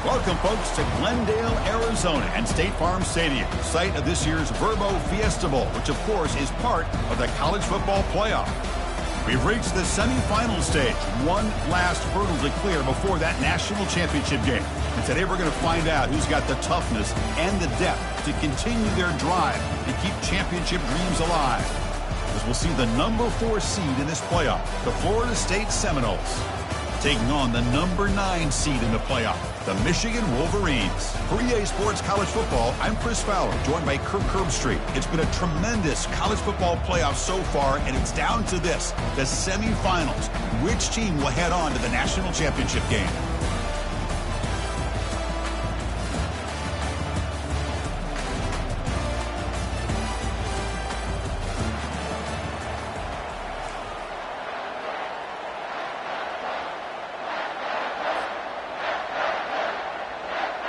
Welcome, folks, to Glendale, Arizona and State Farm Stadium, site of this year's Verbo Fiesta Bowl, which, of course, is part of the college football playoff. We've reached the semifinal stage, one last hurdle to clear before that national championship game. And today we're going to find out who's got the toughness and the depth to continue their drive and keep championship dreams alive. As we'll see the number 4 seed in this playoff, the Florida State Seminoles, taking on the number 9 seed in the playoff, the Michigan Wolverines. For EA Sports College Football, I'm Chris Fowler, joined by Kirk Herbstreit. It's been a tremendous college football playoff so far, and it's down to this, the semifinals. Which team will head on to the national championship game?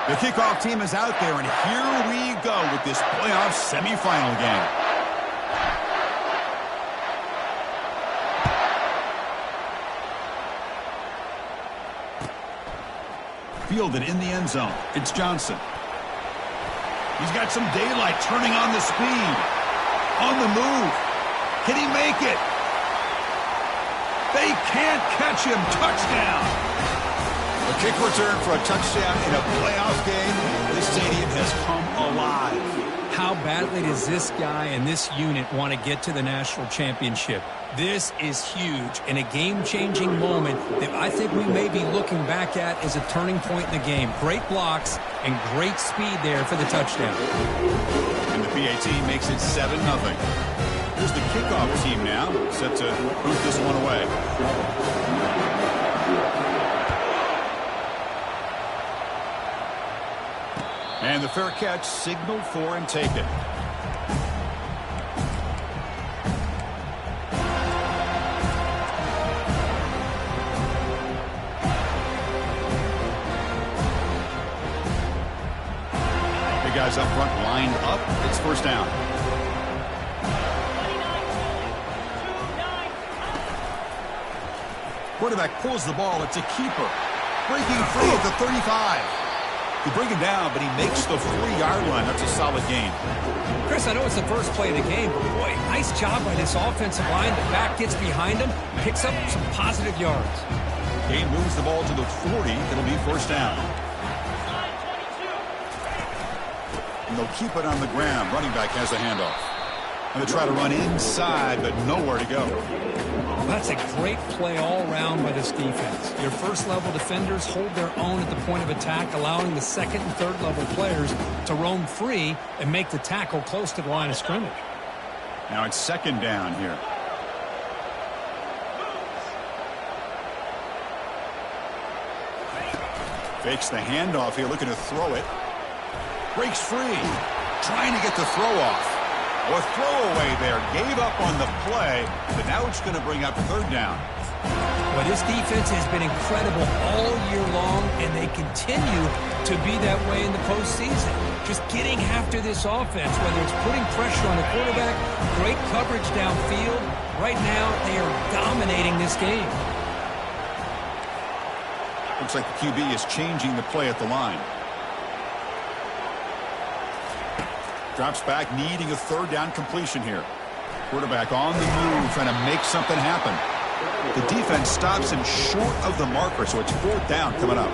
The kickoff team is out there, and here we go with this playoff semifinal game. Fielded in the end zone. It's Johnson. He's got some daylight, turning on the speed. On the move. Can he make it? They can't catch him. Touchdown. A kick return for a touchdown in a playoff game. This stadium has come alive. How badly does this guy and this unit want to get to the national championship? This is huge and a game-changing moment that I think we may be looking back at as a turning point in the game. Great blocks and great speed there for the touchdown. And the PAT makes it 7-0. Here's the kickoff team now, set to boot this one away. And the fair catch signaled for and taken. The guys up front lined up. It's first down. Quarterback pulls the ball. It's a keeper. Breaking free at the 35. You bring him down, but he makes the 3-yard line. That's a solid gain. Chris, I know it's the first play of the game, but boy, nice job by this offensive line. The back gets behind him, picks up some positive yards. Game moves the ball to the 40. It'll be first down. And they'll keep it on the ground. Running back has a handoff. And they try to run inside, but nowhere to go. That's a great play all around by this defense. Your first-level defenders hold their own at the point of attack, allowing the second and third-level players to roam free and make the tackle close to the line of scrimmage. Now it's second down here. Fakes the handoff here, looking to throw it. Breaks free. Trying to get the throw off. A throwaway there. Gave up on the play, but now it's going to bring up third down. Well, this defense has been incredible all year long, and they continue to be that way in the postseason. Just getting after this offense, whether it's putting pressure on the quarterback, great coverage downfield. Right now, they are dominating this game. Looks like the QB is changing the play at the line. Drops back, needing a third down completion here. Quarterback on the move, trying to make something happen. The defense stops him short of the marker, so it's fourth down coming up.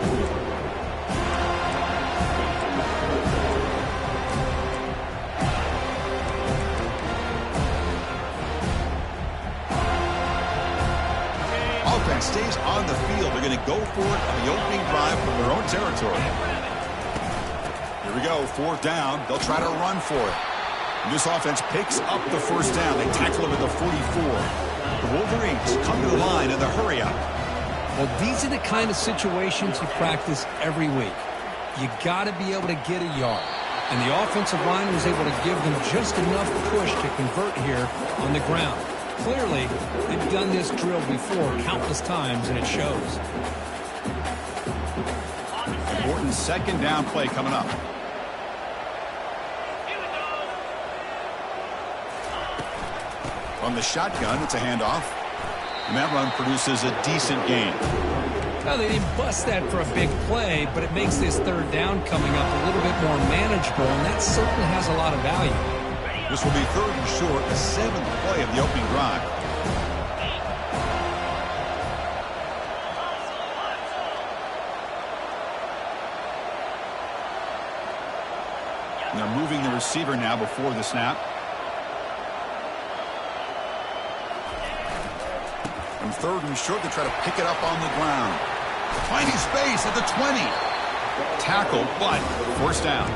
Offense stays on the field. They're going to go for it on the opening drive from their own territory. Here we go, fourth down. They'll try to run for it. And this offense picks up the first down. They tackle him at the 44. The Wolverines come to the line in the hurry up. Well, these are the kind of situations you practice every week. You got to be able to get a yard. And the offensive line was able to give them just enough push to convert here on the ground. Clearly, they've done this drill before countless times, and it shows. Important second down play coming up. On the shotgun, it's a handoff. And that run produces a decent gain. Well, they didn't bust that for a big play, but it makes this third down coming up a little bit more manageable, and that certainly has a lot of value. This will be third and short, the seventh play of the opening drive. They're moving the receiver now before the snap. And third and short, they try to pick it up on the ground. Tiny space at the 20. Tackled, but first down.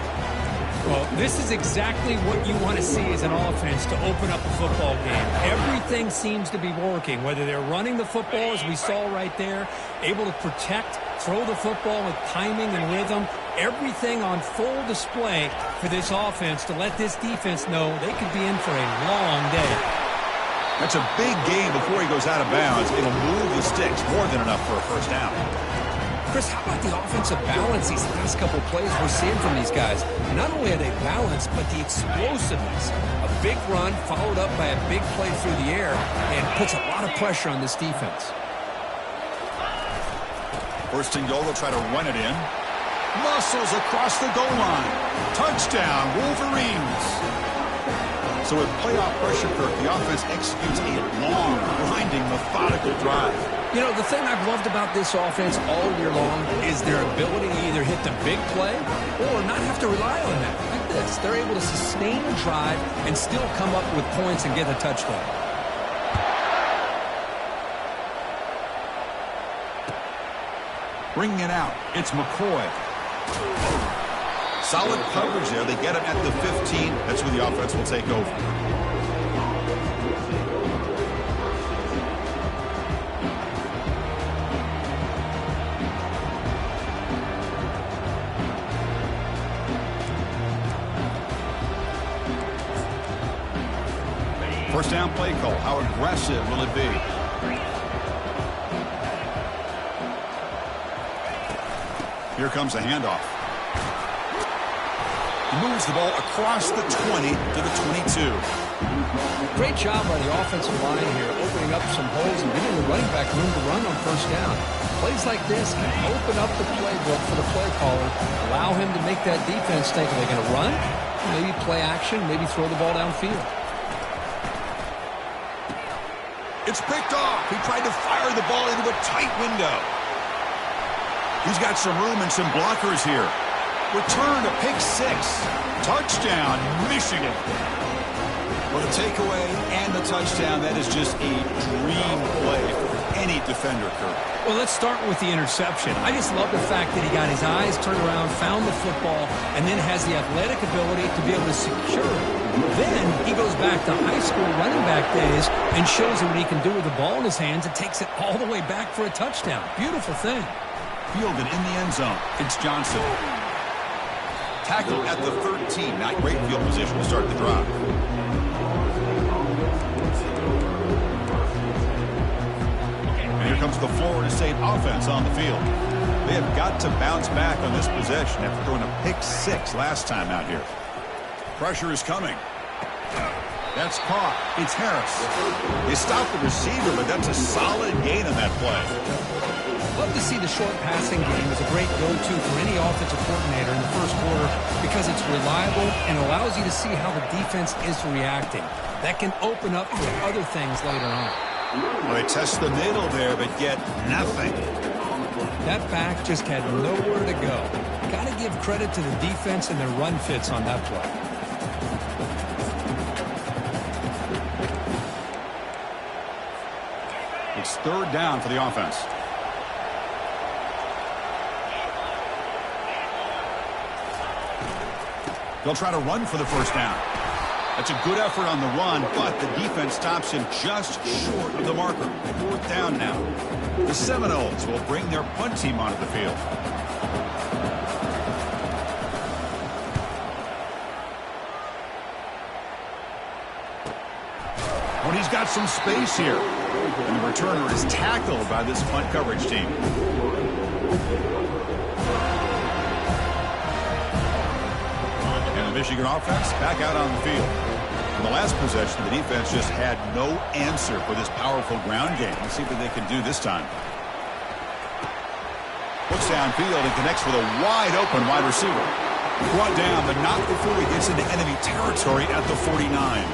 Well, this is exactly what you want to see as an offense to open up a football game. Everything seems to be working, whether they're running the football, as we saw right there, able to protect, throw the football with timing and rhythm. Everything on full display for this offense to let this defense know they could be in for a long day. That's a big gain before he goes out of bounds. It'll move the sticks more than enough for a first down. Chris, how about the offensive balance these last couple of plays we're seeing from these guys? Not only are they balanced, but the explosiveness. A big run followed up by a big play through the air and puts a lot of pressure on this defense. First and goal, they'll try to run it in. Muscles across the goal line. Touchdown, Wolverines. So with playoff pressure, Kirk, the offense executes a long, grinding, methodical drive. You know, the thing I've loved about this offense all year long is their ability to either hit the big play or not have to rely on that. Like this, they're able to sustain the drive and still come up with points and get a touchdown. Bringing it out, it's McCoy. Solid coverage there. They get him at the 15. That's where the offense will take over. First down play call. How aggressive will it be? Here comes the handoff. He moves the ball across the 20 to the 22. Great job by the offensive line here, opening up some holes and giving the running back room to run on first down. Plays like this can open up the playbook for the play caller, allow him to make that defense think, are they going to run? Maybe play action, maybe throw the ball downfield. It's picked off. He tried to fire the ball into a tight window. He's got some room and some blockers here. Return to pick six. Touchdown, Michigan. Well, the takeaway and the touchdown, that is just a dream play for any defender, Kirk. Well, let's start with the interception. I just love the fact that he got his eyes turned around, found the football, and then has the athletic ability to be able to secure it. Then he goes back to high school running back days and shows him what he can do with the ball in his hands and takes it all the way back for a touchdown. Beautiful thing. Fielded in the end zone. It's Johnson. Tackled at the 13. Not great field position to start the drive. comes the Florida State offense on the field. They have got to bounce back on this possession after throwing a pick 6 last time out here. Pressure is coming. That's caught. It's Harris. They stopped the receiver, but that's a solid gain on that play. Love to see the short passing game as a great go-to for any offensive coordinator in the first quarter because it's reliable and allows you to see how the defense is reacting. That can open up for other things later on. Well, they test the middle there, but get nothing. That back just had nowhere to go. Got to give credit to the defense and their run fits on that play. It's third down for the offense. They'll try to run for the first down. That's a good effort on the run, but the defense stops him just short of the marker. Fourth down now. The Seminoles will bring their punt team onto the field. Well, he's got some space here. And the returner is tackled by this punt coverage team. And the Michigan offense back out on the field. In the last possession, the defense just had no answer for this powerful ground game. Let's see what they can do this time. Looks downfield and connects with a wide-open wide receiver. Brought down, but not before he gets into enemy territory at the 49.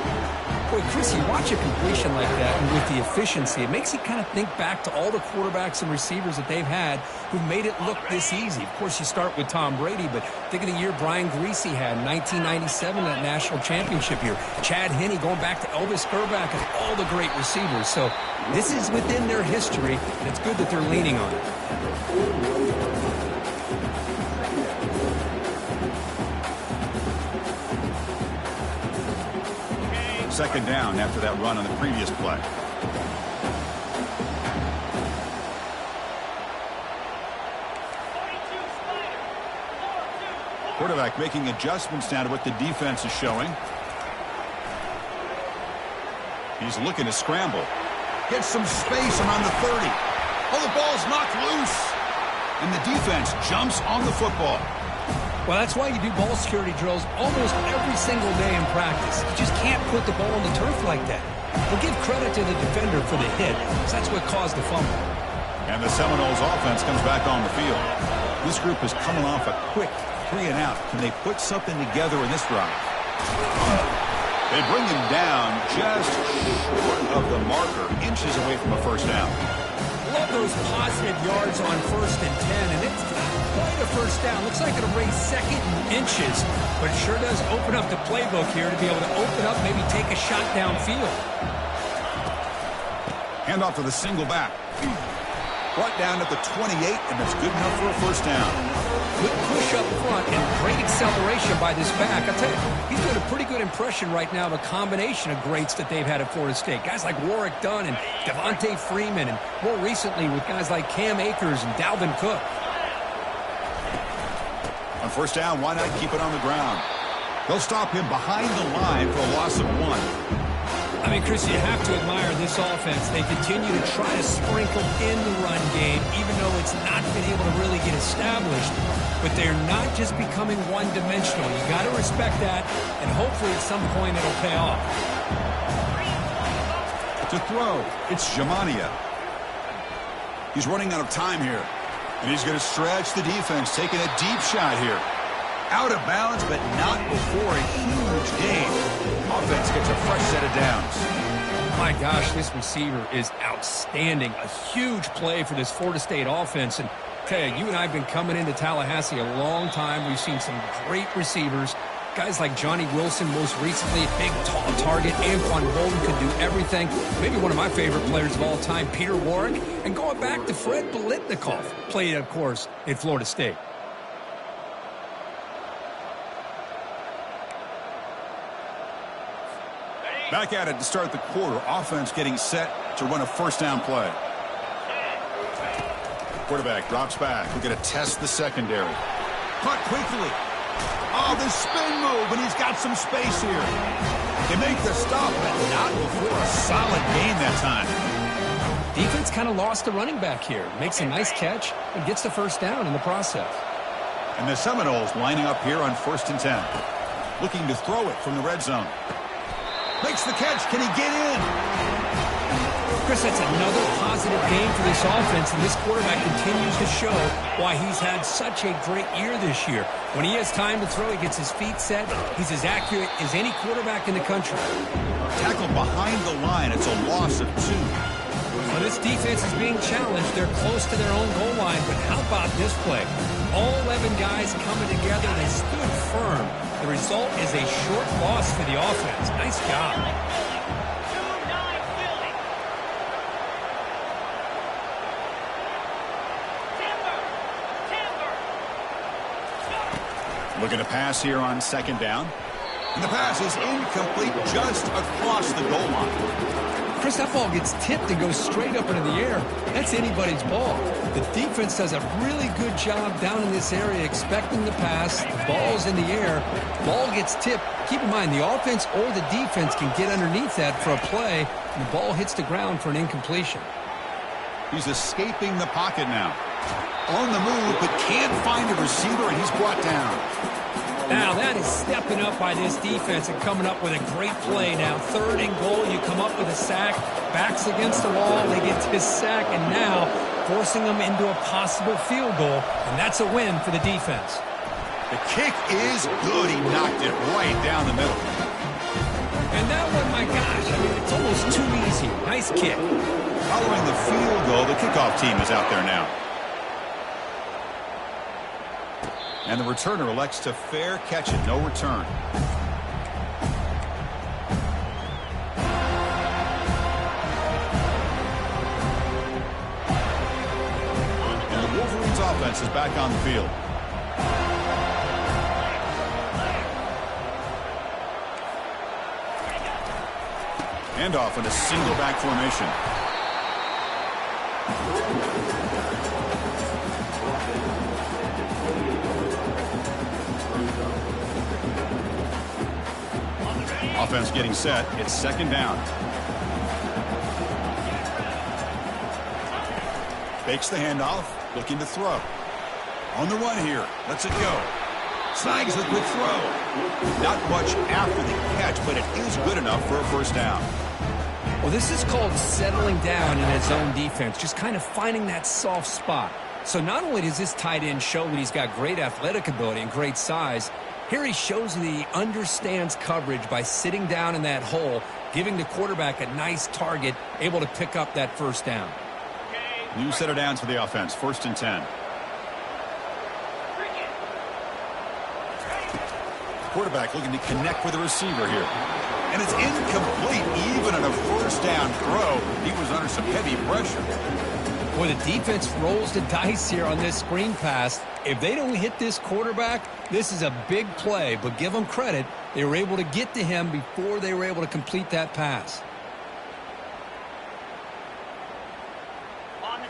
Boy, Chris, you watch a completion like that, and with the efficiency, it makes you kind of think back to all the quarterbacks and receivers that they've had who made it look this easy. Of course, you start with Tom Brady, but think of the year Brian Greasy had in 1997, that national championship year. Chad Henne going back to Elvis Grbac and all the great receivers. So this is within their history, and it's good that they're leaning on it. Second down after that run on the previous play. Quarterback making adjustments now to what the defense is showing. He's looking to scramble. Gets some space around the 30. Oh, the ball's knocked loose. And the defense jumps on the football. Well, that's why you do ball security drills almost every single day in practice. You just can't put the ball on the turf like that. We'll give credit to the defender for the hit, because that's what caused the fumble. And the Seminoles offense comes back on the field. This group is coming off a quick 3 and out. Can they put something together in this drive? They bring him down just short of the marker, inches away from a first down. Love those positive yards on 1st and 10, and it's not quite a first down. Looks like it'll raise second in inches, but it sure does open up the playbook here to be able to open up, maybe take a shot downfield. Hand off to the single back. Brought down at the 28, and that's good enough for a first down. Good push up front and great acceleration by this back. I'll tell you, he's doing a pretty good impression right now of a combination of greats that they've had at Florida State. Guys like Warwick Dunn and Devontae Freeman, and more recently with guys like Cam Akers and Dalvin Cook. On first down, why not keep it on the ground? They'll stop him behind the line for a loss of 1. I mean, Chris, you have to admire this offense. They continue to try to sprinkle in the run game, even though it's not been able to really get established. But they're not just becoming one-dimensional. You got to respect that, and hopefully at some point it'll pay off. To throw, it's Jamania. He's running out of time here. And he's going to stretch the defense, taking a deep shot here. Out of bounds, but not before a huge gain. Offense gets a fresh set of downs. My gosh, this receiver is outstanding. A huge play for this Florida State offense. And tell you, you and I have been coming into Tallahassee a long time. We've seen some great receivers. Guys like Johnny Wilson, most recently, a big, tall target. Anquan Bolden could do everything. Maybe one of my favorite players of all time, Peter Warrick. And going back to Fred Biletnikoff, played, of course, at Florida State. Back at it to start the quarter. Offense getting set to run a first down play. Quarterback drops back. We're going to test the secondary. Caught quickly. Oh, the spin move, and he's got some space here. They make the stop, but not before a solid gain that time. Defense kind of lost the running back here. Makes a nice catch and gets the first down in the process. And the Seminoles lining up here on 1st and 10. Looking to throw it from the red zone. Makes the catch. Can he get in? Chris, that's another positive game for this offense, and this quarterback continues to show why he's had such a great year this year. When he has time to throw, he gets his feet set. He's as accurate as any quarterback in the country. Tackled behind the line. It's a loss of 2. Well, this defense is being challenged. They're close to their own goal line, but how about this play? All 11 guys coming together. They stood firm. The result is a short loss for the offense. Nice job. Looking to pass here on 2nd down. And the pass is incomplete just across the goal line. Chris, that ball gets tipped and goes straight up into the air. That's anybody's ball. The defense does a really good job down in this area expecting the pass. The ball's in the air. Ball gets tipped. Keep in mind, the offense or the defense can get underneath that for a play, and the ball hits the ground for an incompletion. He's escaping the pocket now. On the move, but can't find a receiver, and he's brought down. Now, that is stepping up by this defense and coming up with a great play. Now, 3rd and goal, you come up with a sack. Backs against the wall, they get this sack, and now forcing them into a possible field goal, and that's a win for the defense. The kick is good. He knocked it right down the middle. And that one, my gosh, I mean, it's almost too easy. Nice kick. Following the field goal, the kickoff team is out there now. And the returner elects to fair catch it. No return. And the Wolverines offense is back on the field. Handoff in a single back formation. Offense getting set. It's 2nd down. Fakes the handoff. Looking to throw. On the run here. Lets it go. Snags the quick throw. Not much after the catch, but it is good enough for a 1st down. Well, this is called settling down in his own defense, just kind of finding that soft spot. So not only does this tight end show that he's got great athletic ability and great size, here he shows that he understands coverage by sitting down in that hole, giving the quarterback a nice target, able to pick up that 1st down. New set of downs for the offense, 1st and 10. Quarterback looking to connect with the receiver here. And it's incomplete. Even in a 1st down throw, he was under some heavy pressure. Boy, the defense rolls the dice here on this screen pass. If they don't hit this quarterback, this is a big play. But give them credit. They were able to get to him before they were able to complete that pass.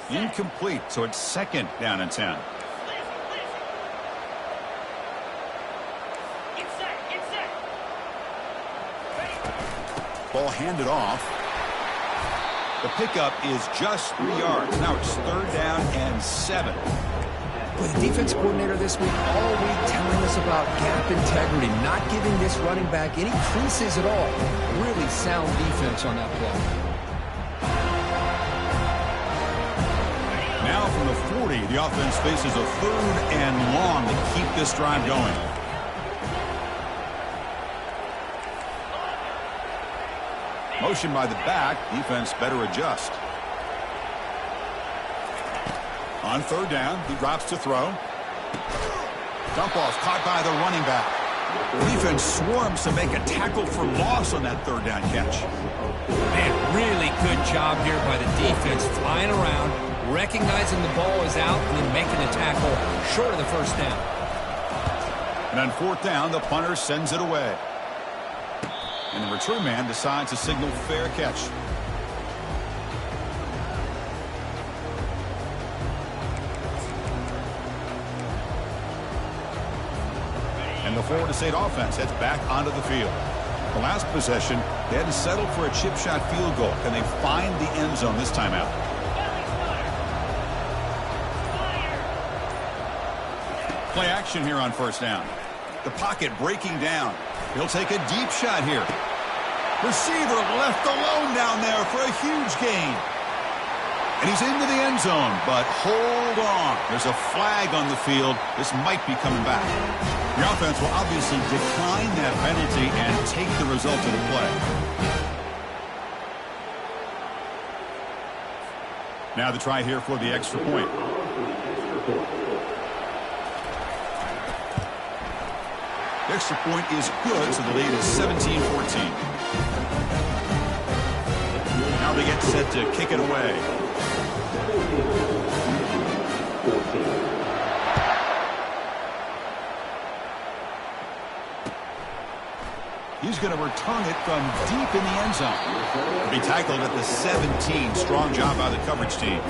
Incomplete, so it's 2nd down and 10. Ball handed off. The pickup is just 3 yards. Now it's 3rd down and 7. Well, the defense coordinator this week all week telling us about gap integrity, not giving this running back any creases at all. Really sound defense on that play. Now from the 40, the offense faces a 3rd and long to keep this drive going. Motion by the back. Defense better adjust. On 3rd down, he drops to throw. Dump off caught by the running back. Defense swarms to make a tackle for loss on that 3rd down catch. Man, really good job here by the defense, flying around, recognizing the ball is out, and then making the tackle short of the 1st down. And on 4th down, the punter sends it away. And the return man decides to signal fair catch. And the Florida State offense heads back onto the field. The last possession, they had to settle for a chip shot field goal. Can they find the end zone this time out? Play action here on first down. The pocket breaking down. He'll take a deep shot here. Receiver left alone down there for a huge gain. And he's into the end zone, but hold on. There's a flag on the field. This might be coming back. The offense will obviously decline that penalty and take the result of the play. Now the try here for the extra point. The extra point is good, so the lead is 17-14. Now they get set to kick it away. He's going to return it from deep in the end zone. He'll be tackled at the 17. Strong job by the coverage team.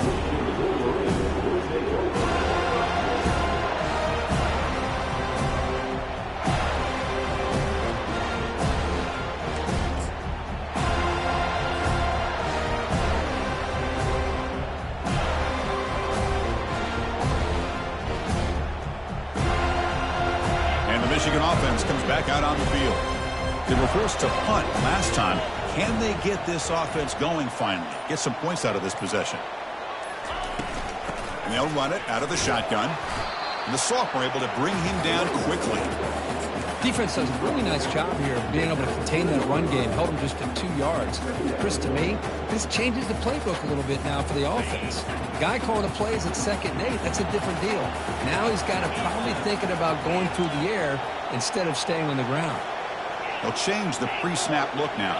And the Michigan offense comes back out on the field. They were forced to punt last time. Can they get this offense going finally? Get some points out of this possession. And they'll run it out of the shotgun. And the sophomore able to bring him down quickly. Defense does a really nice job here of being able to contain that run game. Held him just at 2 yards. Chris, to me, this changes the playbook a little bit now for the offense. The guy calling the plays at 2nd and 8, that's a different deal. Now he's got to probably thinking about going through the air instead of staying on the ground. They'll change the pre-snap look now.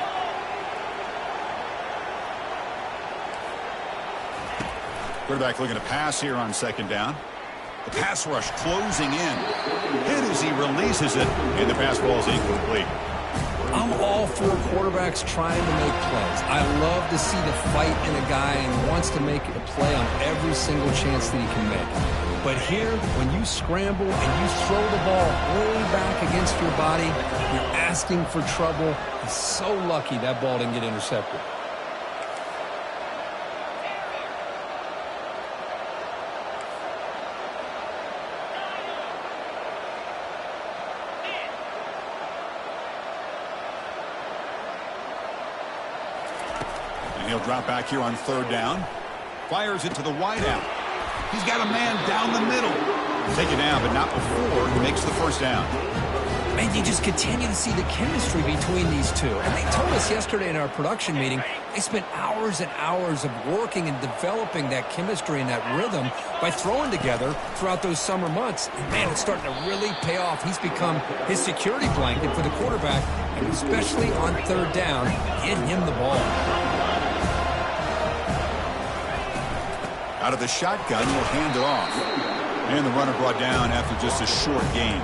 Quarterback looking to pass here on 2nd down. The pass rush closing in. Hit as he releases it, and the pass ball is incomplete. I'm all for quarterbacks trying to make plays. I love to see the fight in a guy and wants to make a play on every single chance that he can make. But here, when you scramble and you throw the ball way back against your body, you're asking for trouble. He's so lucky that ball didn't get intercepted. And he'll drop back here on 3rd down. Fires it to the wideout. He's got a man down the middle. Take it down, but not before he makes the 1st down. Man, you just continue to see the chemistry between these two. And they told us yesterday in our production meeting, they spent hours and hours of working and developing that chemistry and that rhythm by throwing together throughout those summer months. And man, it's starting to really pay off. He's become his security blanket for the quarterback, and especially on 3rd down, get him the ball. Out of the shotgun, he'll hand it off. And the runner brought down after just a short gain.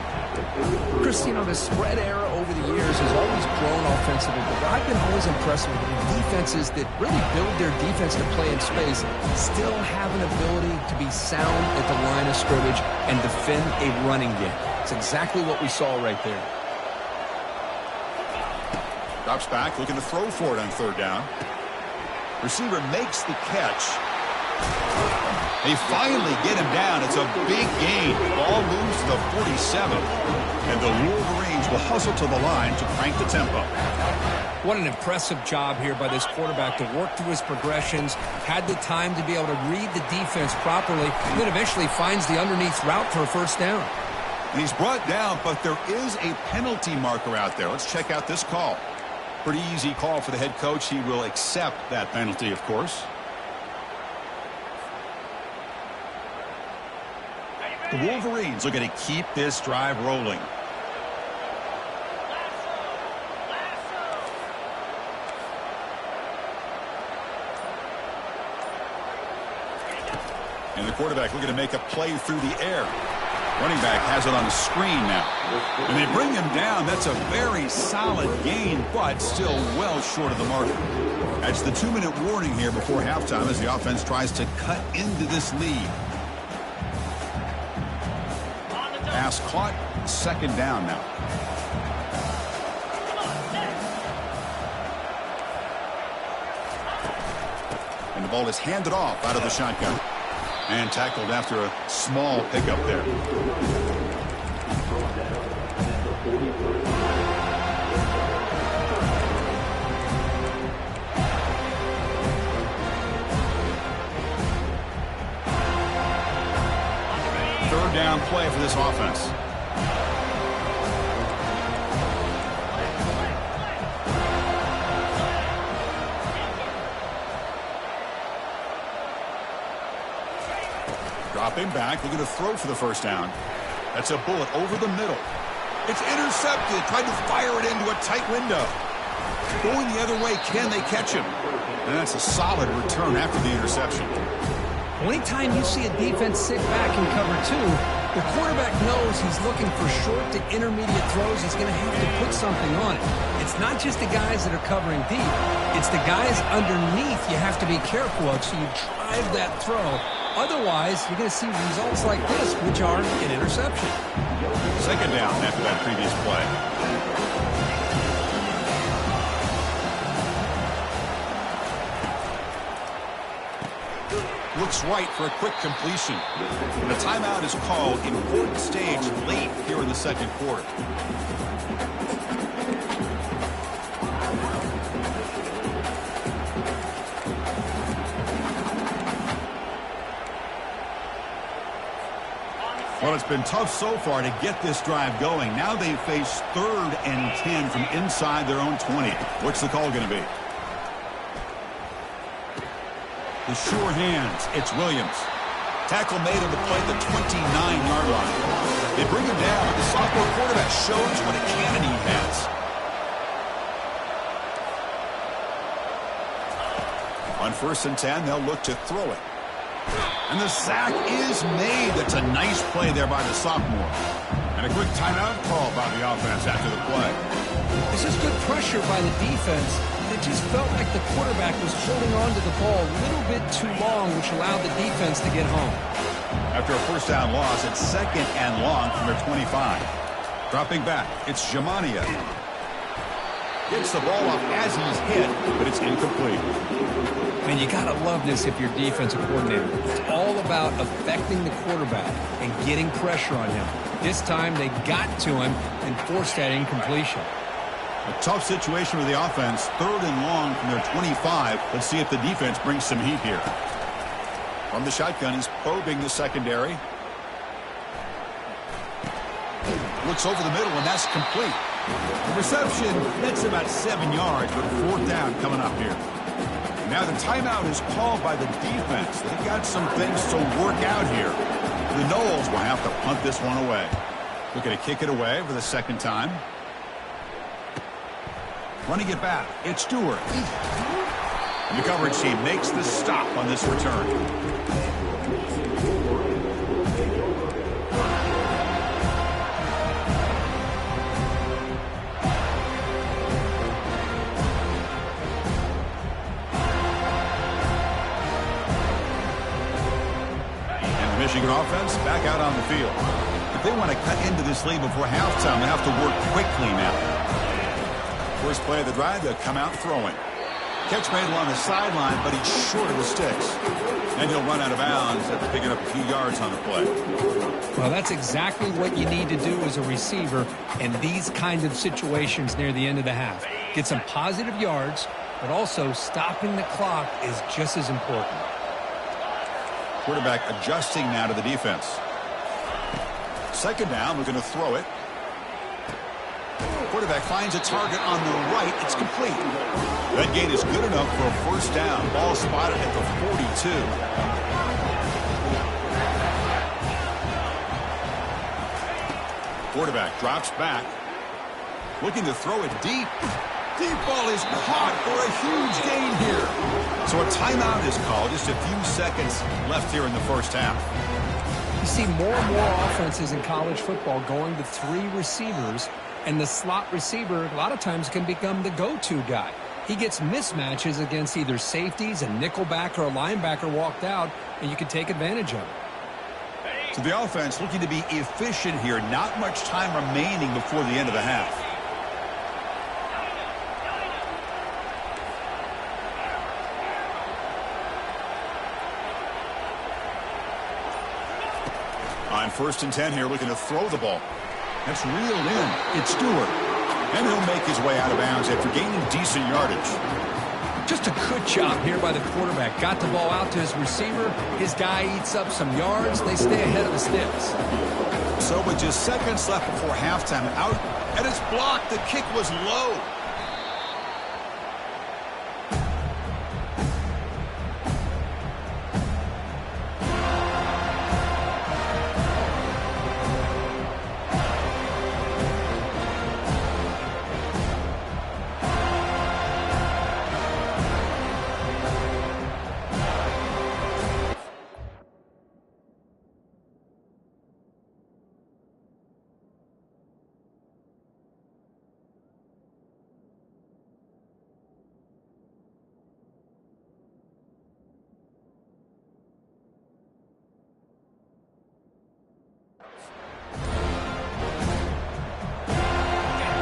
Chris, you know, the spread era over the years has always grown offensively, but I've been always impressed with defenses that really build their defense to play in space, still have an ability to be sound at the line of scrimmage and defend a running game. It's exactly what we saw right there. Drops back, looking to throw for it on 3rd down. Receiver makes the catch. They finally get him down. It's a big gain. Ball moves to the 47. And the Wolverines will hustle to the line to crank the tempo. What an impressive job here by this quarterback to work through his progressions, had the time to be able to read the defense properly, and then eventually finds the underneath route for a 1st down. And he's brought down, but there is a penalty marker out there. Let's check out this call. Pretty easy call for the head coach. He will accept that penalty, of course. The Wolverines looking to keep this drive rolling. And the quarterback looking to make a play through the air. Running back has it on the screen now. And they bring him down. That's a very solid gain, but still well short of the mark. That's the 2-minute warning here before halftime as the offense tries to cut into this lead. Pass caught, 2nd down now. And the ball is handed off out of the shotgun. And tackled after a small pickup there. down play for this offense. Dropping back, looking to throw for the first down. That's a bullet over the middle. It's intercepted. Tried to fire it into a tight window. Going the other way, can they catch him? And that's a solid return after the interception. Anytime you see a defense sit back in cover two, the quarterback knows he's looking for short to intermediate throws. He's going to have to put something on it. It's not just the guys that are covering deep. It's the guys underneath you have to be careful of, so you drive that throw. Otherwise, you're going to see results like this, which are an interception. Second down after that previous play. Looks right for a quick completion. And a timeout is called. Important stage late here in the second quarter. Well, it's been tough so far to get this drive going. Now they face 3rd and 10 from inside their own 20. What's the call going to be? The sure hands. It's Williams. Tackle made on the play at the 29-yard line. They bring him down. The sophomore quarterback shows what a cannon he has. On 1st and 10, they'll look to throw it. And the sack is made. That's a nice play there by the sophomore. And a quick timeout call by the offense after the play. This is good pressure by the defense. It just felt like the quarterback was holding on to the ball a little bit too long, which allowed the defense to get home. After a first down loss, it's 2nd and long from their 25. Dropping back, it's Jamania. Gets the ball off as he's hit, but it's incomplete. And you got to love this if you're defensive coordinator. It's all about affecting the quarterback and getting pressure on him. This time they got to him and forced that incompletion. A tough situation for the offense. 3rd and long from their 25. Let's see if the defense brings some heat here. From the shotgun, he's probing the secondary. Looks over the middle, and that's complete. The reception, that's about 7 yards, but 4th down coming up here. Now the timeout is called by the defense. They've got some things to work out here. The Noles will have to punt this one away. Looking to kick it away for the 2nd time. Running it back, it's Stewart. And the coverage team makes the stop on this return. Michigan offense back out on the field. If they want to cut into this lead before halftime, they have to work quickly now. First play of the drive, they'll come out throwing. Catch made along the sideline, but he's short of the sticks. And he'll run out of bounds after picking up a few yards on the play. Well, that's exactly what you need to do as a receiver in these kinds of situations near the end of the half. Get some positive yards, but also stopping the clock is just as important. Quarterback adjusting now to the defense. 2nd down, we're going to throw it. Quarterback finds a target on the right. It's complete. That gain is good enough for a first down. Ball spotted at the 42. Quarterback drops back. Looking to throw it deep. Deep ball is caught for a huge gain here. So a timeout is called. Just a few seconds left here in the first half. You see more and more offenses in college football going to 3 receivers, and the slot receiver a lot of times can become the go-to guy. He gets mismatches against either safeties, a nickelback, or a linebacker walked out, and you can take advantage of it. So the offense looking to be efficient here. Not much time remaining before the end of the half. On 1st and 10 here, looking to throw the ball. That's reeled in. It's Stewart. And he'll make his way out of bounds after gaining decent yardage. Just a good job here by the quarterback. Got the ball out to his receiver. His guy eats up some yards. They stay ahead of the sticks. So with just seconds left before halftime, out, and it's blocked. The kick was low.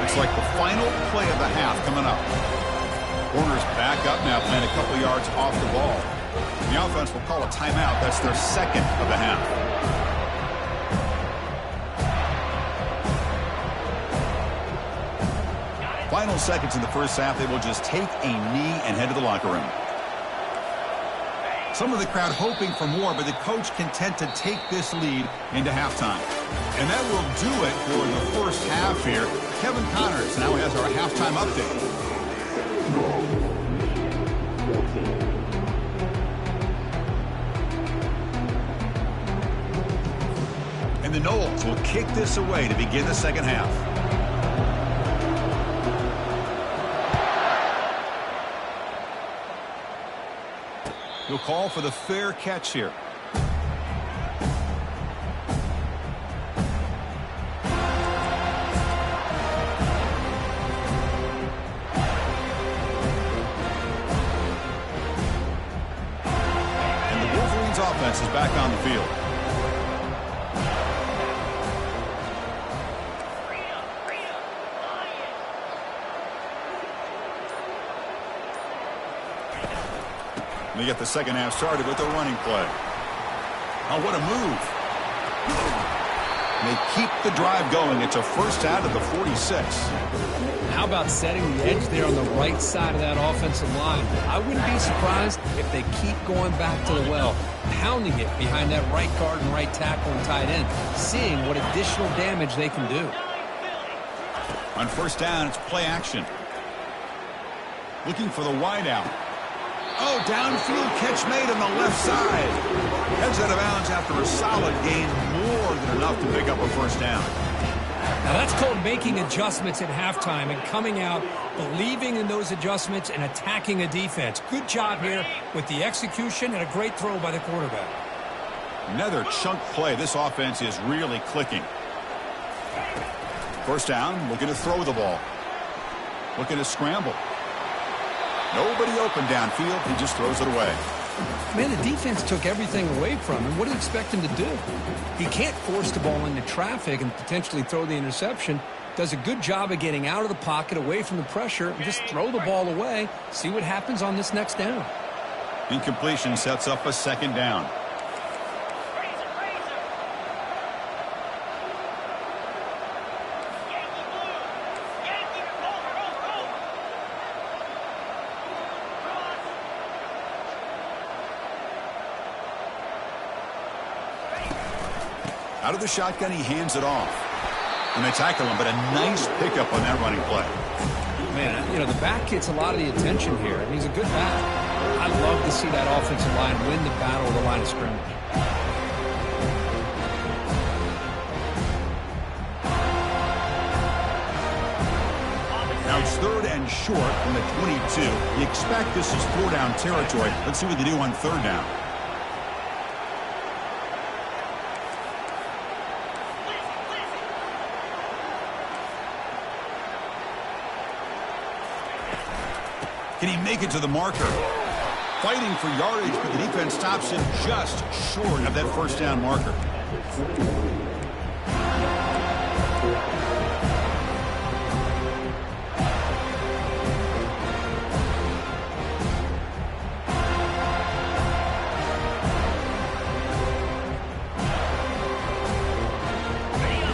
It's like the final play of the half coming up. Corners back up now, playing a couple yards off the ball. The offense will call a timeout. That's their second of the half. Final seconds in the first half, they will just take a knee and head to the locker room. Some of the crowd hoping for more, but the coach content to take this lead into halftime. And that will do it for the first half here. Kevin Connors now has our halftime update. And the Noles will kick this away to begin the second half. He'll call for the fair catch here. And the Wolverines offense is back on the field. They get the second half started with a running play. Oh, what a move. They keep the drive going. It's a first out of the 46. How about setting the edge there on the right side of that offensive line? I wouldn't be surprised if they keep going back to the well, pounding it behind that right guard and right tackle and tight end, seeing what additional damage they can do. On first down, it's play action. Looking for the wideout. Oh, downfield catch made on the left side. Heads out of bounds after a solid gain, more than enough to pick up a first down. Now that's called making adjustments at halftime and coming out, believing in those adjustments and attacking a defense. Good job here with the execution and a great throw by the quarterback. Another chunk play. This offense is really clicking. First down, looking to throw the ball. Looking to scramble. Nobody open downfield. He just throws it away. Man, the defense took everything away from him. What do you expect him to do? He can't force the ball into traffic and potentially throw the interception. Does a good job of getting out of the pocket, away from the pressure, and just throw the ball away. See what happens on this next down. Incompletion sets up a second down. Out of the shotgun, he hands it off. And they tackle him, but a nice pickup on that running play. Man, you know, the back gets a lot of the attention here, and he's a good back. I'd love to see that offensive line win the battle of the line of scrimmage. Now it's third and short from the 22. You expect this is four-down territory. Let's see what they do on third down. Can he make it to the marker? Fighting for yardage, but the defense stops him just short of that first down marker.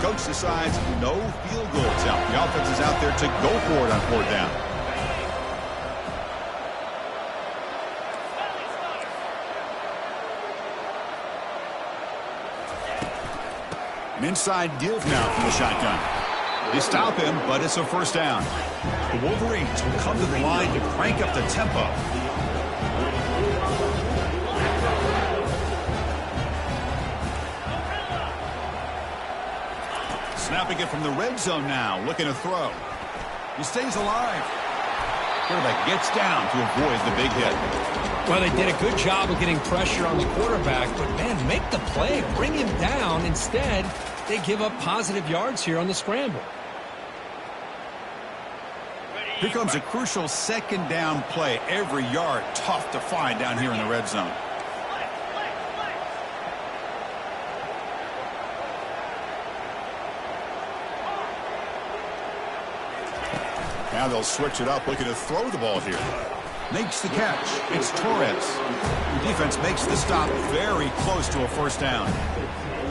Coach decides no field goal attempt. The offense is out there to go for it on fourth down. An inside give now from the shotgun. They stop him, but it's a first down. The Wolverines will come to the line to crank up the tempo. Snapping it from the red zone now, looking to throw. He stays alive. Quarterback gets down to avoid the big hit. Well, they did a good job of getting pressure on the quarterback, but, man, make the play. Bring him down. Instead, they give up positive yards here on the scramble. Here comes a crucial second down play. Every yard tough to find down here in the red zone. Now they'll switch it up, looking to throw the ball here. Makes the catch. It's Torres. The defense makes the stop very close to a first down.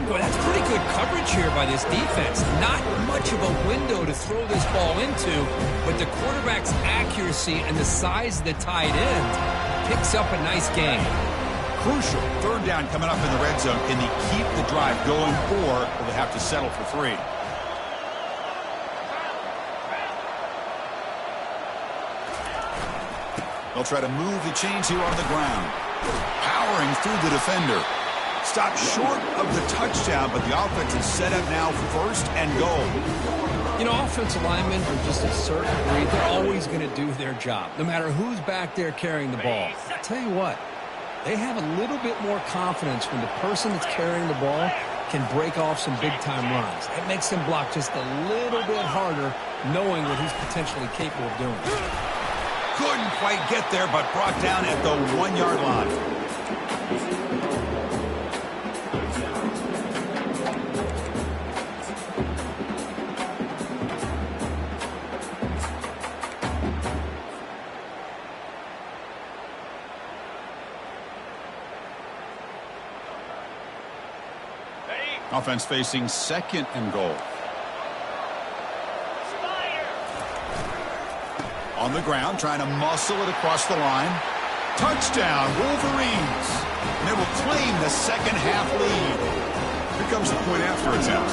Well, that's pretty good coverage here by this defense. Not much of a window to throw this ball into, but the quarterback's accuracy and the size of the tight end picks up a nice gain. Crucial. Third down coming up in the red zone. Can they keep the drive going, or will they have to settle for 3? They'll try to move the chains here on the ground. Powering through the defender. Stopped short of the touchdown, but the offense is set up now for 1st and goal. You know, offensive linemen are just a certain breed. They're always going to do their job, no matter who's back there carrying the ball. I'll tell you what, they have a little bit more confidence when the person that's carrying the ball can break off some big-time runs. It makes them block just a little bit harder, knowing what he's potentially capable of doing. Couldn't quite get there, but brought down at the 1-yard line. Offense facing 2nd and goal. On the ground, trying to muscle it across the line. Touchdown, Wolverines. And they will claim the second-half lead. Here comes the point after attempt.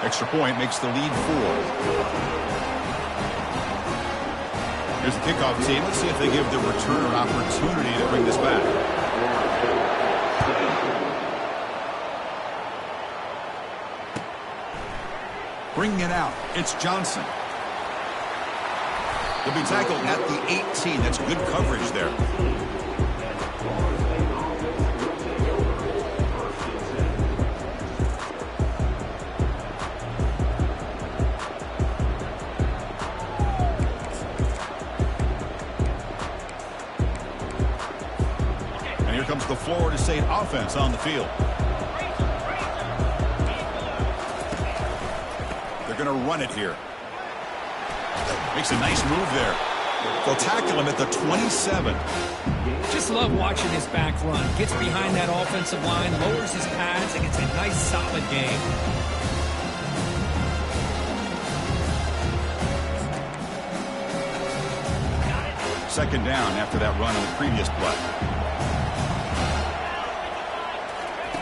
Extra point makes the lead 4. Here's the kickoff team. Let's see if they give the returner an opportunity to bring this back. Bringing it out, it's Johnson. He'll be tackled at the 18. That's good coverage there. And here comes the Florida State offense on the field. They're going to run it here. Makes a nice move there. They'll tackle him at the 27. Just love watching this back run. Gets behind that offensive line, lowers his pads, and gets a nice solid gain. Second down after that run on the previous play.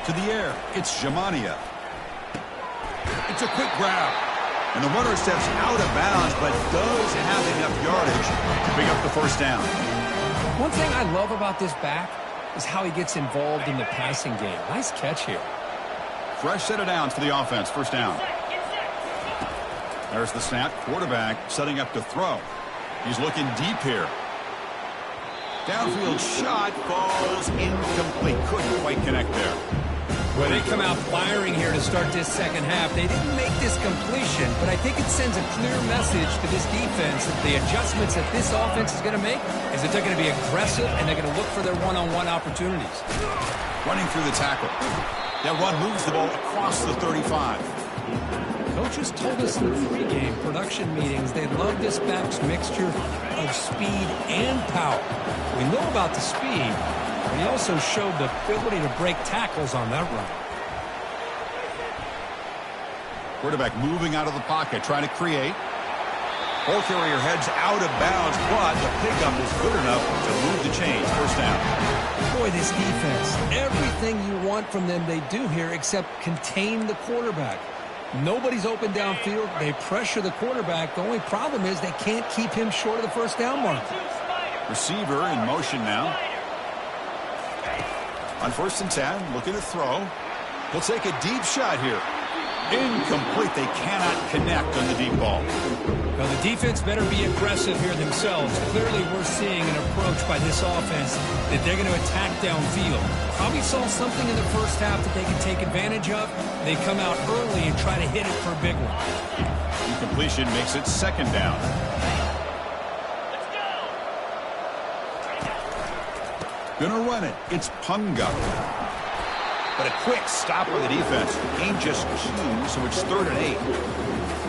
To the air, it's Jamania. It's a quick grab. And the runner steps out of bounds, but does have enough yardage to pick up the first down. One thing I love about this back is how he gets involved in the passing game. Nice catch here. Fresh set of downs for the offense. First down. There's the snap. Quarterback setting up to throw. He's looking deep here. Downfield shot falls incomplete. Couldn't quite connect there. Well, they come out firing here to start this second half. They didn't make this completion, but I think it sends a clear message to this defense that the adjustments that this offense is going to make is that they're going to be aggressive and they're going to look for their one-on-one opportunities. Running through the tackle. That run moves the ball across the 35. Coaches told us in the pregame production meetings they love this back's mixture of speed and power. We know about the speed, but he also showed the ability to break tackles on that run. Quarterback moving out of the pocket, trying to create. Ball carrier heads out of bounds, but the pickup is good enough to move the chains. First down. Boy, this defense, everything you want from them they do here except contain the quarterback. Nobody's open downfield. They pressure the quarterback. The only problem is they can't keep him short of the first down mark. Receiver in motion now. On 1st and 10, looking to throw. He'll take a deep shot here. Incomplete. They cannot connect on the deep ball. Well, the defense better be aggressive here themselves. Clearly, we're seeing an approach by this offense that they're going to attack downfield. Probably saw something in the first half that they can take advantage of. They come out early and try to hit it for a big one. Incompletion makes it 2nd down. Gonna run it. It's Punga. But a quick stop by the defense. Gain just 2, so it's 3rd and 8.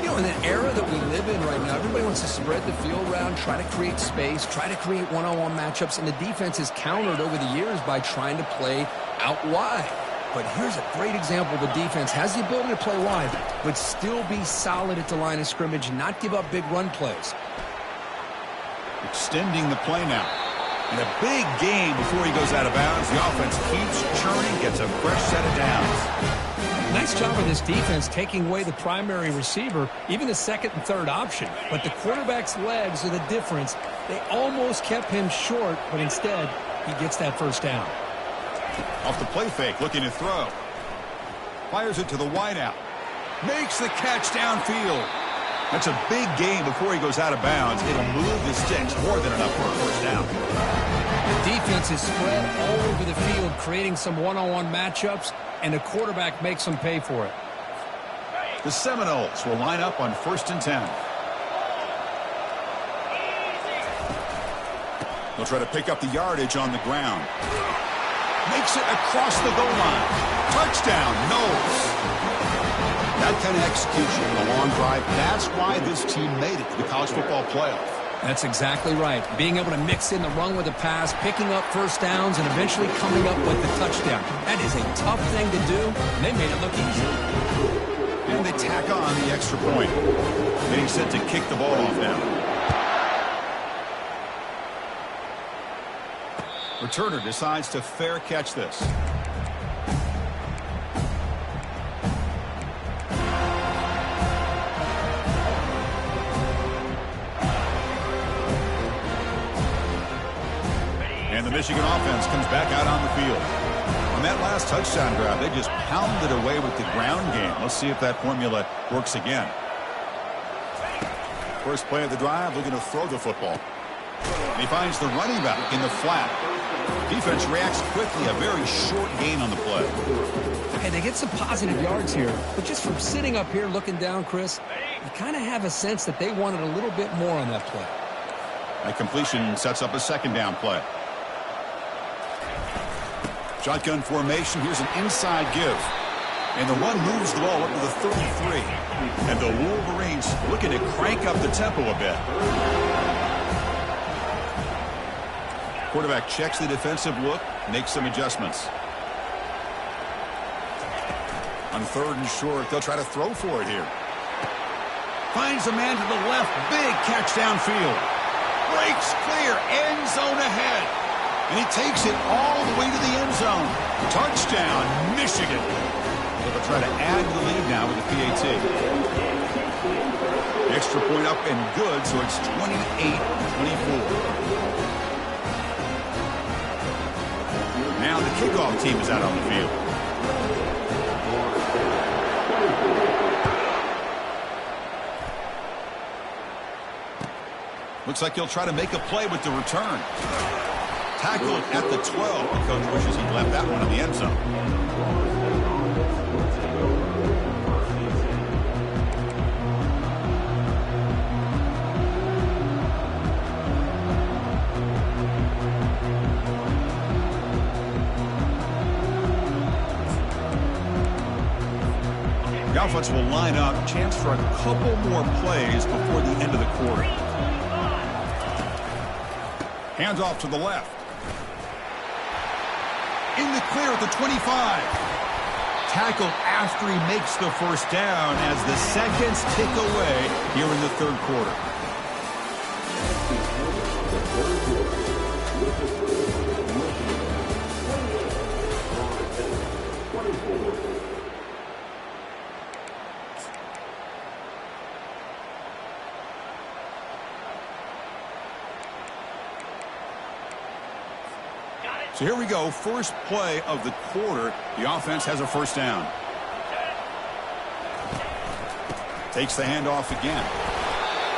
You know, in the era that we live in right now, everybody wants to spread the field around, try to create space, try to create one-on-one matchups, and the defense has countered over the years by trying to play out wide. But here's a great example. The defense has the ability to play wide, but still be solid at the line of scrimmage and not give up big run plays. Extending the play now. And a big game before he goes out of bounds. The offense keeps churning, gets a fresh set of downs. Nice job of this defense taking away the primary receiver, even the 2nd and 3rd option. But the quarterback's legs are the difference. They almost kept him short, but instead, he gets that 1st down. Off the play fake, looking to throw. Fires it to the wideout. Makes the catch downfield. That's a big game before he goes out of bounds. It'll move the sticks more than enough for a 1st down. The defense is spread all over the field, creating some one-on-one matchups, and the quarterback makes them pay for it. The Seminoles will line up on 1st and 10. They'll try to pick up the yardage on the ground. Makes it across the goal line. Touchdown, Knowles. That kind of execution in a long drive, that's why this team made it to the college football playoff. That's exactly right. Being able to mix in the run with the pass, picking up 1st downs, and eventually coming up with the touchdown. That is a tough thing to do, and they made it look easy. And they tack on the extra point. Getting set to kick the ball off now. Returner decides to fair catch this. And the Michigan offense comes back out on the field. On that last touchdown drive, they just pounded away with the ground game. Let's see if that formula works again. First play of the drive, looking to throw the football. And he finds the running back in the flat. Defense reacts quickly, a very short gain on the play. Hey, they get some positive yards here, but just from sitting up here looking down, Chris, you kind of have a sense that they wanted a little bit more on that play. That completion sets up a 2nd down play. Shotgun formation. Here's an inside give. And the run moves the ball up to the 33. And the Wolverines looking to crank up the tempo a bit. Quarterback checks the defensive look, makes some adjustments. On 3rd and short, they'll try to throw for it here. Finds a man to the left. Big catch downfield. Breaks clear. End zone ahead. And he takes it all the way to the end zone. Touchdown, Michigan. They'll try to add to the lead now with the PAT. The extra point up and good, so it's 28-24. Now the kickoff team is out on the field. Looks like he'll try to make a play with the return. Tackled at the 12. The coach wishes he left that one in the end zone. The offense will line up. Chance for a couple more plays before the end of the quarter. Hands off to the left. In the clear at the 25. Tackled after he makes the first down as the seconds tick away here in the 3rd quarter. So here we go, first play of the quarter. The offense has a first down. Takes the handoff again.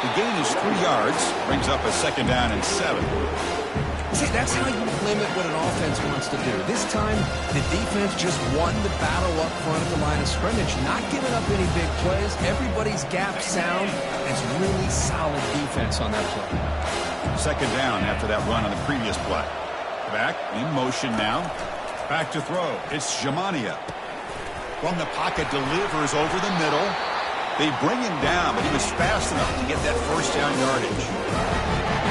The gain is 3 yards, brings up a second down and 7. See, that's how you limit what an offense wants to do. This time, the defense just won the battle up front at the line of scrimmage, not giving up any big plays. Everybody's gap sound. It's really solid defense on that play. Second down after that run on the previous play. Back in motion now. Back to throw. It's Jamania. From the pocket, delivers over the middle. They bring him down, but he was fast enough to get that first down yardage.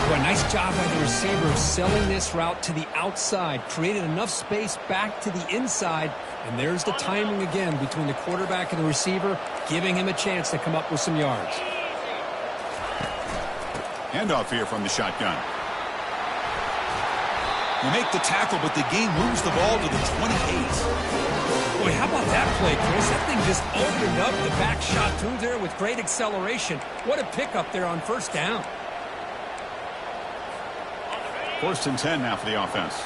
Well, nice job by the receiver of selling this route to the outside. Created enough space back to the inside. And there's the timing again between the quarterback and the receiver, giving him a chance to come up with some yards. Handoff here from the shotgun. You make the tackle, but the game moves the ball to the 28. Boy, how about that play, Chris? That thing just opened up the back shot through there with great acceleration. What a pickup there on first down. First and 10 now for the offense.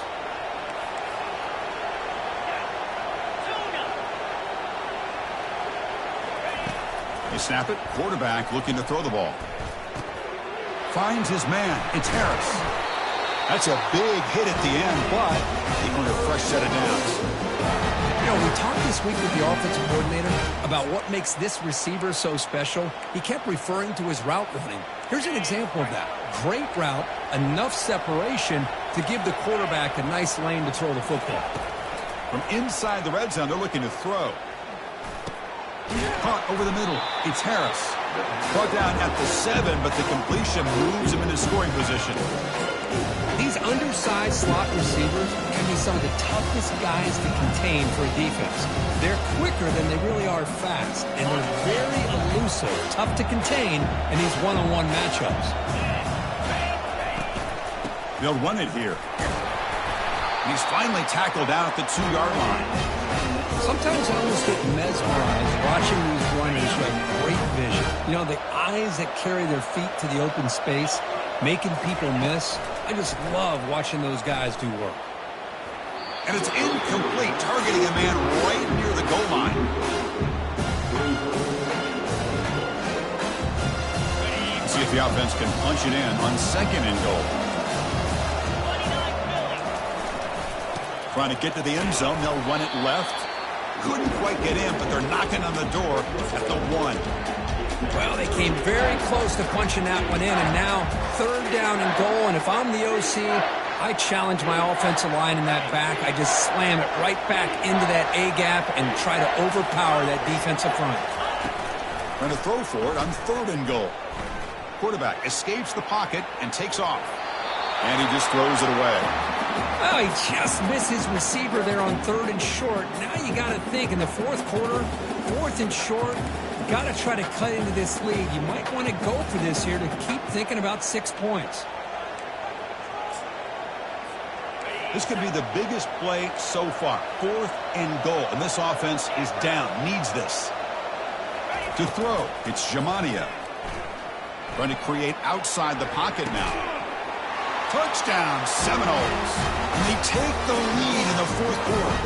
They snap it. Quarterback looking to throw the ball. Finds his man. It's Harris. That's a big hit at the end, but they earn a fresh set of downs. You know, we talked this week with the offensive coordinator about what makes this receiver so special. He kept referring to his route running. Here's an example of that. Great route, enough separation to give the quarterback a nice lane to throw the football. From inside the red zone, they're looking to throw. Caught over the middle. It's Harris. Brought down at the 7, but the completion moves him into scoring position. These undersized slot receivers can be some of the toughest guys to contain for a defense. They're quicker than they really are fast, and they're very elusive, tough to contain in these one-on-one matchups. They'll run it here. And he's finally tackled down at the 2-yard line. Sometimes I almost get mesmerized watching these runners who have great vision. You know, the eyes that carry their feet to the open space, making people miss. I just love watching those guys do work. And it's incomplete, targeting a man right near the goal line. See if the offense can punch it in on second and goal. Trying to get to the end zone. They'll run it left. Couldn't quite get in, but they're knocking on the door at the 1. Well, they came very close to punching that one in, and now third down and goal. And if I'm the OC, I challenge my offensive line in that back. I just slam it right back into that A-gap and try to overpower that defensive front. Trying to throw for it on third and goal. Quarterback escapes the pocket and takes off. And he just throws it away. Well, he just missed his receiver there on third and short. Now you got to think in the fourth quarter, fourth and short, you got to try to cut into this lead. You might want to go for this here to keep thinking about 6 points. This could be the biggest play so far. Fourth and goal. And this offense is down. Needs this. To throw, it's Jamania. Trying to create outside the pocket now. Touchdown, Seminoles. And they take the lead in the fourth quarter.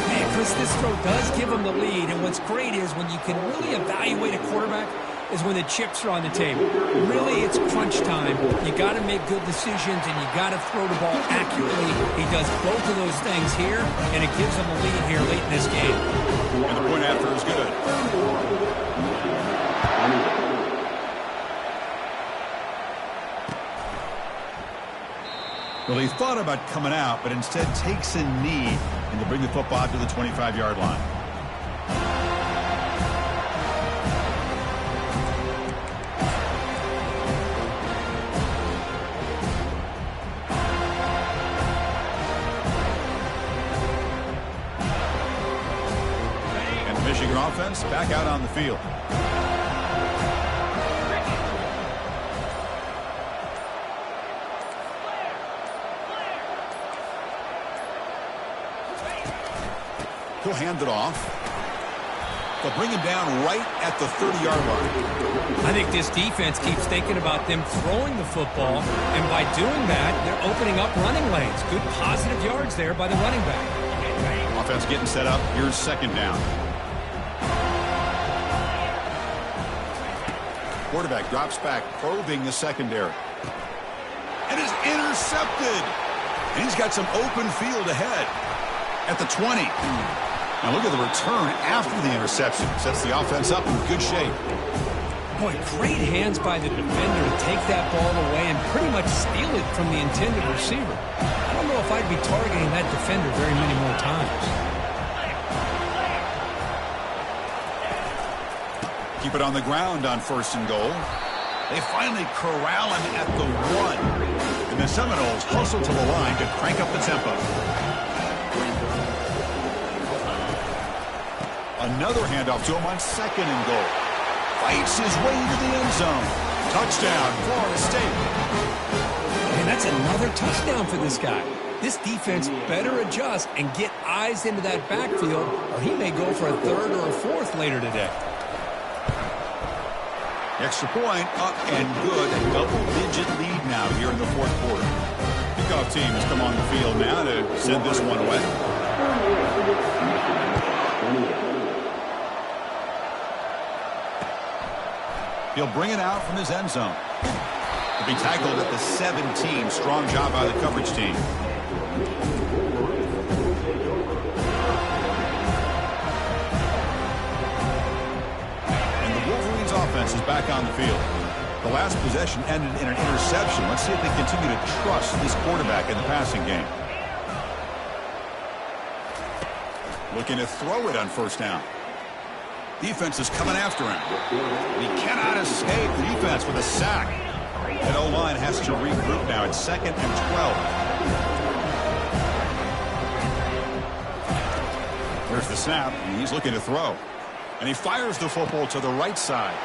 Man, Chris, this throw does give them the lead. And what's great is when you can really evaluate a quarterback is when the chips are on the table. Really, it's crunch time. You got to make good decisions, and you got to throw the ball accurately. He does both of those things here, and it gives them a lead here late in this game. And the point after is good. Well, he thought about coming out, but instead takes a knee and to bring the football to the 25-yard line. And the Michigan offense back out on the field. He'll hand it off. They'll bring him down right at the 30-yard line. I think this defense keeps thinking about them throwing the football, and by doing that, they're opening up running lanes. Good positive yards there by the running back. Offense getting set up. Here's second down. Quarterback drops back, probing the secondary. And is intercepted. And he's got some open field ahead at the 20. Now look at the return after the interception. Sets the offense up in good shape. Boy, great hands by the defender to take that ball away and pretty much steal it from the intended receiver. I don't know if I'd be targeting that defender very many more times. Keep it on the ground on 1st and goal. They finally corral him at the 1. And the Seminoles hustle to the line to crank up the tempo. Another handoff to him on 2nd and goal. Fights his way into the end zone. Touchdown, Florida State. And that's another touchdown for this guy. This defense better adjust and get eyes into that backfield, or he may go for a 3rd or a 4th later today. Extra point up and good. A double-digit lead now here in the 4th quarter. Kickoff team has come on the field now to send this one away. He'll bring it out from his end zone. He'll be tackled at the 17. Strong job by the coverage team. Offense is back on the field. The last possession ended in an interception. Let's see if they continue to trust this quarterback in the passing game. Looking to throw it on 1st down. Defense is coming after him. He cannot escape the defense with a sack. That O-line has to regroup now. It's 2nd and 12. There's the snap, and he's looking to throw. And he fires the football to the right side.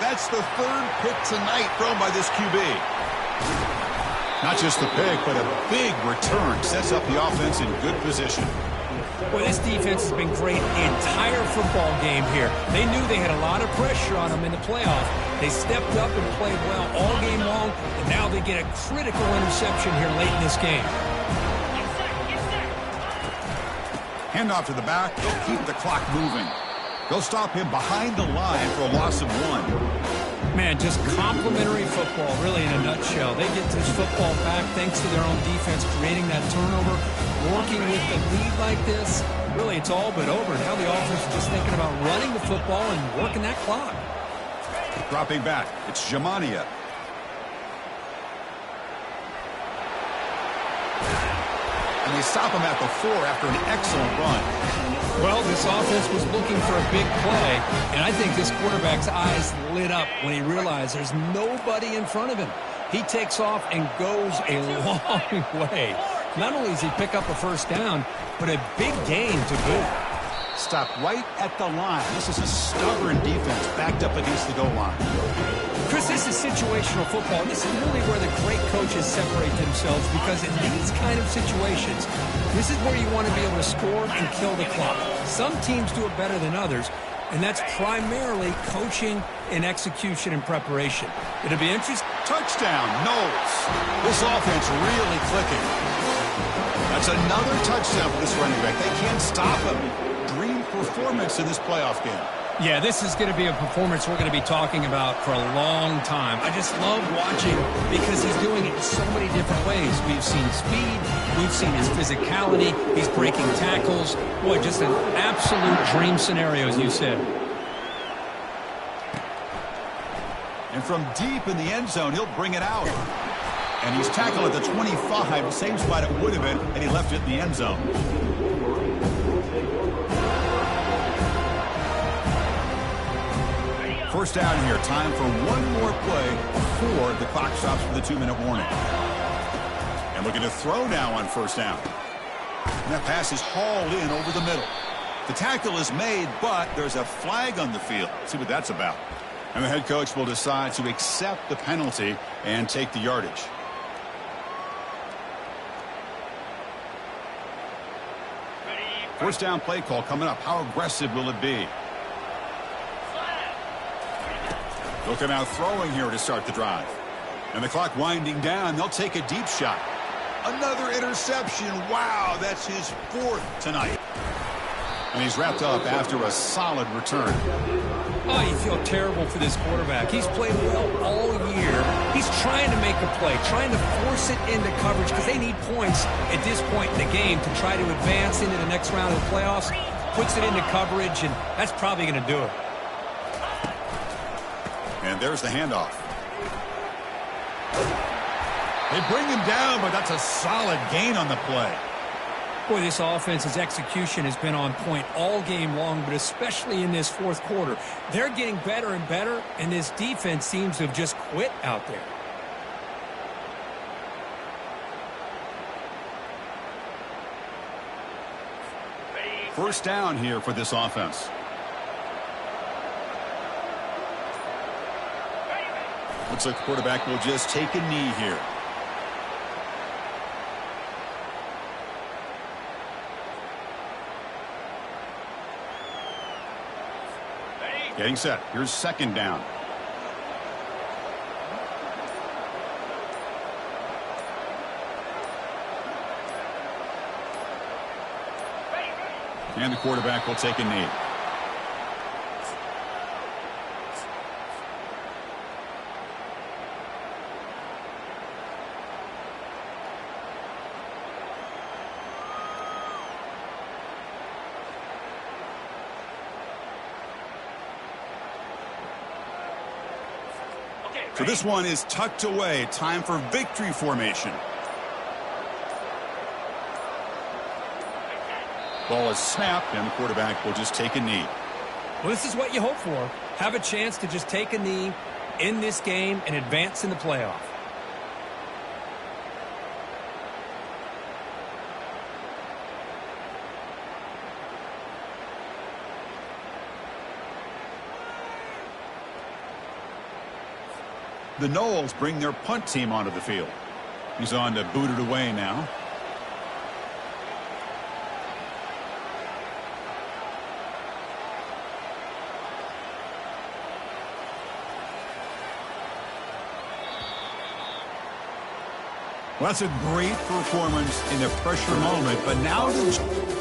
That's the 3rd pick tonight thrown by this QB. Not just the pick, but a big return. Sets up the offense in good position. Boy, this defense has been great the entire football game here. They knew they had a lot of pressure on them in the playoff. They stepped up and played well all game long, and now they get a critical interception here late in this game. Handoff to the back. They'll keep the clock moving. They'll stop him behind the line for a loss of 1. Man, just complimentary football, really, in a nutshell. They get this football back thanks to their own defense, creating that turnover, working with the lead like this. Really, it's all but over. Now the offense is just thinking about running the football and working that clock. Dropping back, it's Jamania. And they stop him at the 4 after an excellent run. Well, this offense was looking for a big play, and I think this quarterback's eyes lit up when he realized there's nobody in front of him. He takes off and goes a long way. Not only does he pick up a 1st down, but a big gain to boot. Stop right at the line. This is a stubborn defense backed up against the goal line. Chris, this is situational football. This is really where the great coaches separate themselves, because in these kind of situations, this is where you want to be able to score and kill the clock. Some teams do it better than others, and that's primarily coaching and execution and preparation. It'll be interesting. Touchdown, Knowles. This offense really clicking. That's another touchdown for this running back. They can't stop him. Dream performance in this playoff game. Yeah, this is going to be a performance we're going to be talking about for a long time. I just love watching because he's doing it in so many different ways. We've seen speed. We've seen his physicality. He's breaking tackles. Boy, just an absolute dream scenario, as you said. And from deep in the end zone, he'll bring it out. And he's tackled at the 25, same spot it would have been, and he left it in the end zone. First down here. Time for one more play before the clock stops for the 2-minute warning. And looking to throw now on 1st down. And that pass is hauled in over the middle. The tackle is made, but there's a flag on the field. Let's see what that's about. And the head coach will decide to accept the penalty and take the yardage. First down play call coming up. How aggressive will it be? They'll come out throwing here to start the drive. And the clock winding down, they'll take a deep shot. Another interception. Wow, that's his 4th tonight. And he's wrapped up after a solid return. Oh, you feel terrible for this quarterback. He's played well all year. He's trying to make a play, trying to force it into coverage because they need points at this point in the game to try to advance into the next round of the playoffs. Puts it into coverage, and that's probably going to do it. And there's the handoff. They bring him down, but that's a solid gain on the play. Boy, this offense's execution has been on point all game long, but especially in this 4th quarter. They're getting better and better, and this defense seems to have just quit out there. First down here for this offense. Looks like the quarterback will just take a knee here. Getting set. Here's 2nd down. And the quarterback will take a knee. So this one is tucked away. Time for victory formation. Ball is snapped, and the quarterback will just take a knee. Well, this is what you hope for. Have a chance to just take a knee in this game and advance in the playoff. The Noles bring their punt team onto the field. He's on to boot it away now. Well, that's a great performance in a pressure moment, but now the